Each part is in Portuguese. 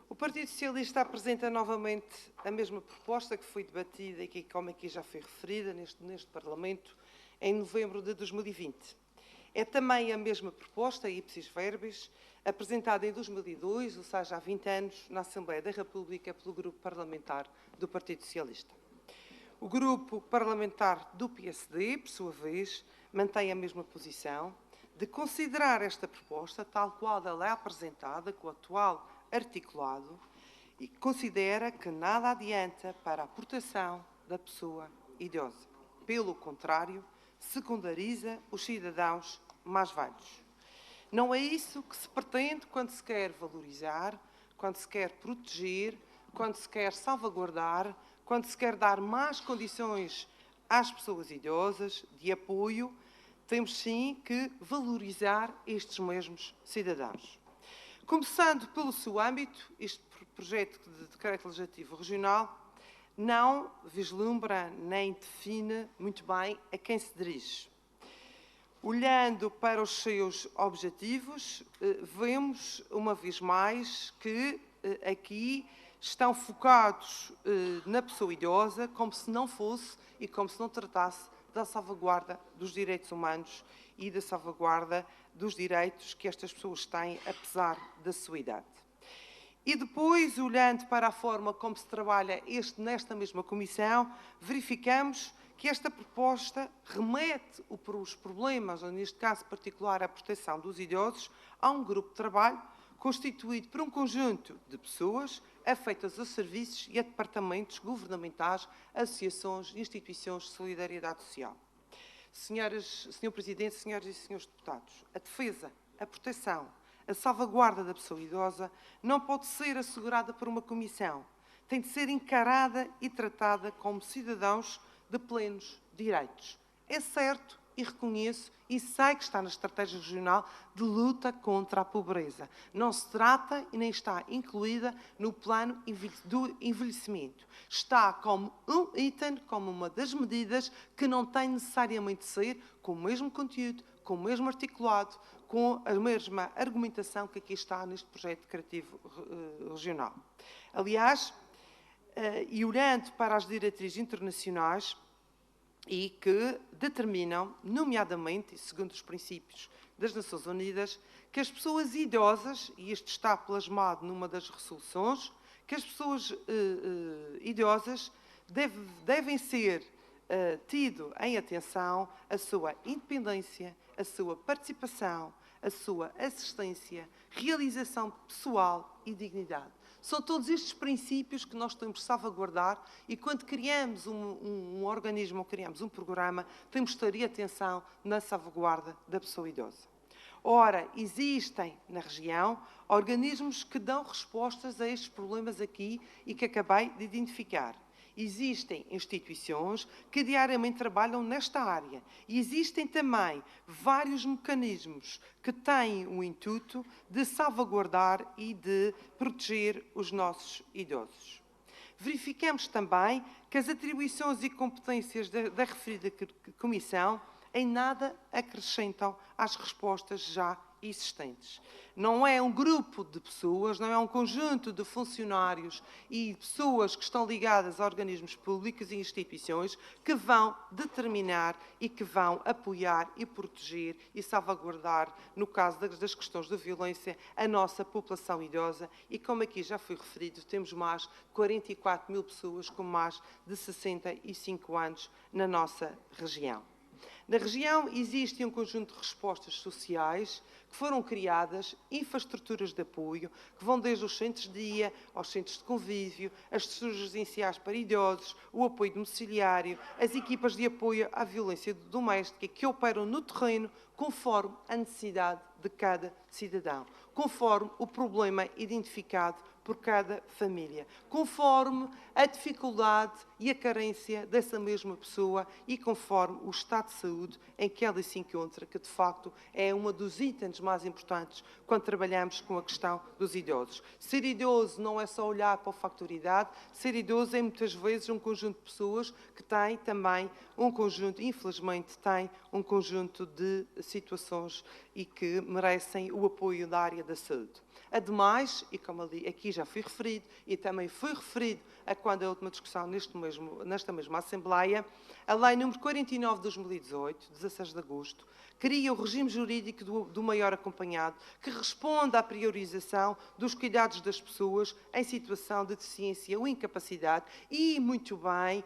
O Partido Socialista apresenta novamente a mesma proposta que foi debatida e que, como aqui já foi referida, neste Parlamento em novembro de 2020. É também a mesma proposta, ipsis verbis, apresentada em 2002, ou seja, há 20 anos, na Assembleia da República, pelo Grupo Parlamentar do Partido Socialista. O Grupo Parlamentar do PSD, por sua vez, mantém a mesma posição de considerar esta proposta, tal qual ela é apresentada, com o atual articulado, e considera que nada adianta para a proteção da pessoa idosa. Pelo contrário, secundariza os cidadãos mais velhos. Não é isso que se pretende quando se quer valorizar, quando se quer proteger, quando se quer salvaguardar, quando se quer dar mais condições às pessoas idosas de apoio. Temos sim que valorizar estes mesmos cidadãos. Começando pelo seu âmbito, este projeto de decreto legislativo regional não vislumbra nem define muito bem a quem se dirige. Olhando para os seus objetivos, vemos uma vez mais que aqui estão focados na pessoa idosa como se não fosse e como se não tratasse da salvaguarda dos direitos humanos e da salvaguarda dos direitos que estas pessoas têm, apesar da sua idade. E depois, olhando para a forma como se trabalha nesta mesma comissão, verificamos que esta proposta remete os problemas, ou neste caso particular a proteção dos idosos, a um grupo de trabalho constituído por um conjunto de pessoas afeitas a serviços e a departamentos governamentais, associações e instituições de solidariedade social. Senhor Presidente, senhoras e senhores deputados, a defesa, a proteção, a salvaguarda da pessoa idosa não pode ser assegurada por uma comissão. Tem de ser encarada e tratada como cidadãos de plenos direitos. É certo e reconheço e sei que está na estratégia regional de luta contra a pobreza. Não se trata e nem está incluída no plano do envelhecimento. Está como um item, como uma das medidas que não tem necessariamente de ser com o mesmo conteúdo, com o mesmo articulado, com a mesma argumentação que aqui está neste projeto decretivo regional. Aliás, e olhando para as diretrizes internacionais, e que determinam, nomeadamente, e segundo os princípios das Nações Unidas, que as pessoas idosas, e isto está plasmado numa das resoluções, que as pessoas idosas devem ser tido em atenção a sua independência, a sua participação, a sua assistência, realização pessoal e dignidade. São todos estes princípios que nós temos de salvaguardar e quando criamos um organismo ou criamos um programa, temos de ter atenção na salvaguarda da pessoa idosa. Ora, existem na região organismos que dão respostas a estes problemas aqui e que acabei de identificar. Existem instituições que diariamente trabalham nesta área e existem também vários mecanismos que têm o intuito de salvaguardar e de proteger os nossos idosos. Verificamos também que as atribuições e competências da referida Comissão em nada acrescentam às respostas já existentes. Não é um grupo de pessoas, não é um conjunto de funcionários e pessoas que estão ligadas a organismos públicos e instituições que vão determinar e que vão apoiar e proteger e salvaguardar, no caso das questões de violência, a nossa população idosa e, como aqui já foi referido, temos mais de 44 mil pessoas com mais de 65 anos na nossa região. Na região existe um conjunto de respostas sociais que foram criadas, infraestruturas de apoio, que vão desde os centros de dia, aos centros de convívio, as estruturas residenciais para idosos, o apoio domiciliário, as equipas de apoio à violência doméstica que operam no terreno conforme a necessidade de cada cidadão, conforme o problema identificado por cada família, conforme a dificuldade e a carência dessa mesma pessoa e conforme o estado de saúde em que ela se encontra, que de facto é um dos itens mais importantes quando trabalhamos com a questão dos idosos. Ser idoso não é só olhar para a factualidade, ser idoso é muitas vezes um conjunto de pessoas que têm também um conjunto, infelizmente, tem um conjunto de situações e que merecem o apoio da área da saúde. Ademais, e como ali aqui já foi referido, e também foi referido a quando a última discussão nesta mesma Assembleia, a Lei nº 49 de 2018, 16 de agosto, cria o regime jurídico do maior acompanhado, que responde à priorização dos cuidados das pessoas em situação de deficiência ou incapacidade e, muito bem,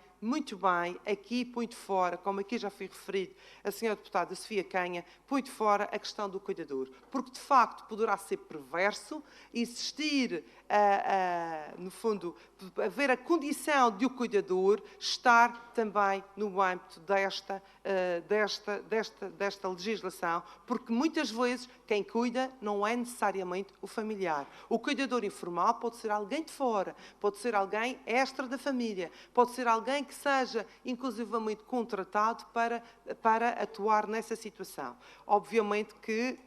aqui põe de fora, como aqui já foi referido a senhora deputada Sofia Canha, põe de fora a questão do cuidador, porque de facto poderá ser perverso existir, no fundo, haver a condição de o cuidador estar também no âmbito desta legislação, porque muitas vezes quem cuida não é necessariamente o familiar. O cuidador informal pode ser alguém de fora, pode ser alguém extra da família, pode ser alguém que seja inclusivamente contratado para atuar nessa situação. Obviamente que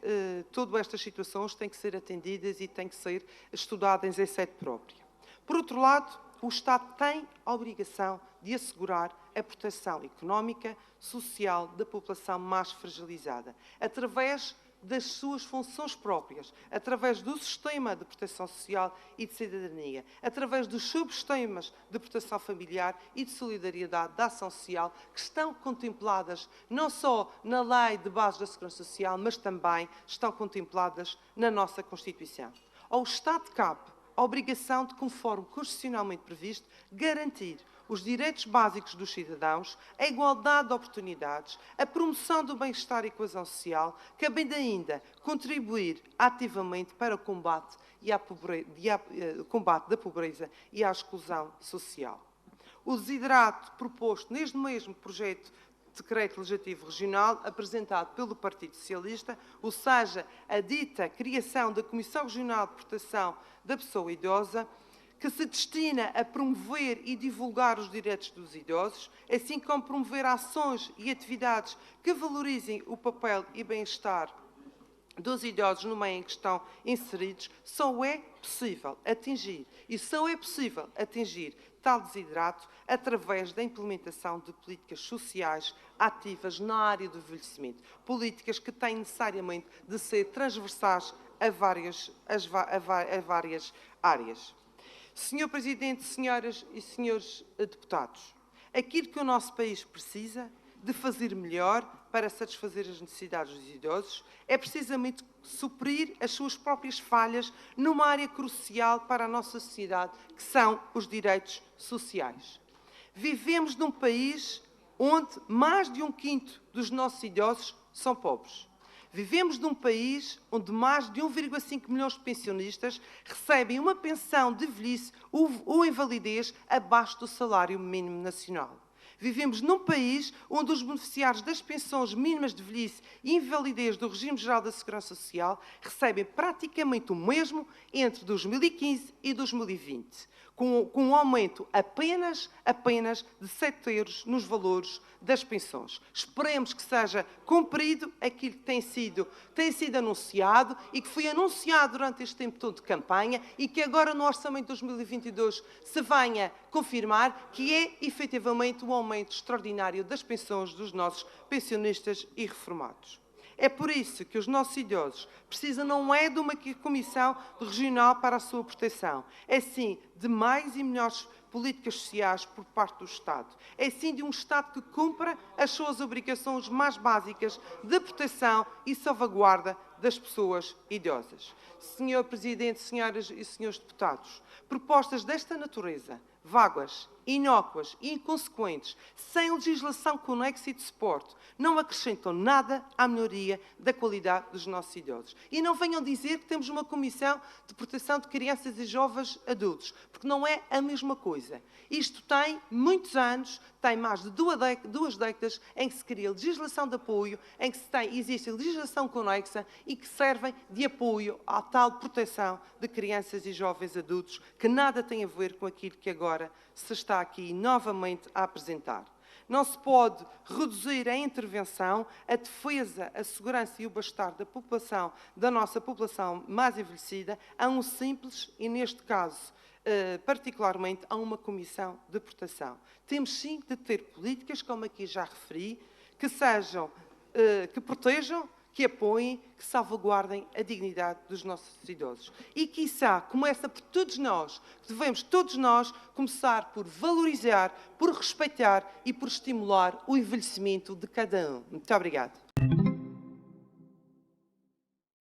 todas estas situações têm que ser atendidas e têm que ser estudadas em sede própria. Por outro lado, o Estado tem a obrigação de assegurar a proteção económica, social da população mais fragilizada, através das suas funções próprias, através do sistema de proteção social e de cidadania, através dos subsistemas de proteção familiar e de solidariedade da ação social, que estão contempladas não só na Lei de Bases da Segurança Social, mas também estão contempladas na nossa Constituição. Ao Estado cabe a obrigação de, conforme constitucionalmente previsto, garantir os direitos básicos dos cidadãos, a igualdade de oportunidades, a promoção do bem-estar e coesão social, cabendo ainda contribuir ativamente para o combate da pobreza e à exclusão social. O desiderato proposto neste mesmo projeto de decreto legislativo regional apresentado pelo Partido Socialista, ou seja, a dita criação da Comissão Regional de Proteção da Pessoa Idosa, que se destina a promover e divulgar os direitos dos idosos, assim como promover ações e atividades que valorizem o papel e bem-estar dos idosos no meio em que estão inseridos, só é possível atingir tal desiderato através da implementação de políticas sociais ativas na área do envelhecimento. Políticas que têm necessariamente de ser transversais a várias áreas. Senhor Presidente, senhoras e senhores deputados, aquilo que o nosso país precisa de fazer melhor para satisfazer as necessidades dos idosos é precisamente suprir as suas próprias falhas numa área crucial para a nossa sociedade, que são os direitos sociais. Vivemos num país onde mais de 1/5 dos nossos idosos são pobres. Vivemos num país onde mais de 1,5 milhões de pensionistas recebem uma pensão de velhice ou invalidez abaixo do salário mínimo nacional. Vivemos num país onde os beneficiários das pensões mínimas de velhice e invalidez do Regime Geral da Segurança Social recebem praticamente o mesmo entre 2015 e 2020, com um aumento apenas de 7 euros nos valores das pensões. Esperemos que seja cumprido aquilo que tem sido anunciado e que foi anunciado durante este tempo todo de campanha e que agora no Orçamento de 2022 se venha confirmar, que é efetivamente o aumento extraordinário das pensões dos nossos pensionistas e reformados. É por isso que os nossos idosos precisam não é de uma comissão regional para a sua proteção, é sim de mais e melhores políticas sociais por parte do Estado. É sim de um Estado que cumpra as suas obrigações mais básicas de proteção e salvaguarda das pessoas idosas. Senhor Presidente, senhoras e senhores deputados, propostas desta natureza, vagas inócuas e inconsequentes, sem legislação conexa e de suporte, não acrescentam nada à melhoria da qualidade dos nossos idosos. E não venham dizer que temos uma Comissão de Proteção de Crianças e Jovens Adultos, porque não é a mesma coisa. Isto tem muitos anos, tem mais de duas décadas em que se cria legislação de apoio, em que existe legislação conexa e que servem de apoio à tal proteção de crianças e jovens adultos, que nada tem a ver com aquilo que agora se está aqui novamente a apresentar. Não se pode reduzir a intervenção, a defesa, a segurança e o bem-estar da população, da nossa população mais envelhecida, a um simples, e neste caso, particularmente, a uma comissão de proteção. Temos sim de ter políticas, como aqui já referi, que sejam, que protejam, que apoiem, que salvaguardem a dignidade dos nossos idosos. E, quiçá, começa por todos nós, devemos todos nós começar por valorizar, por respeitar e por estimular o envelhecimento de cada um. Muito obrigada.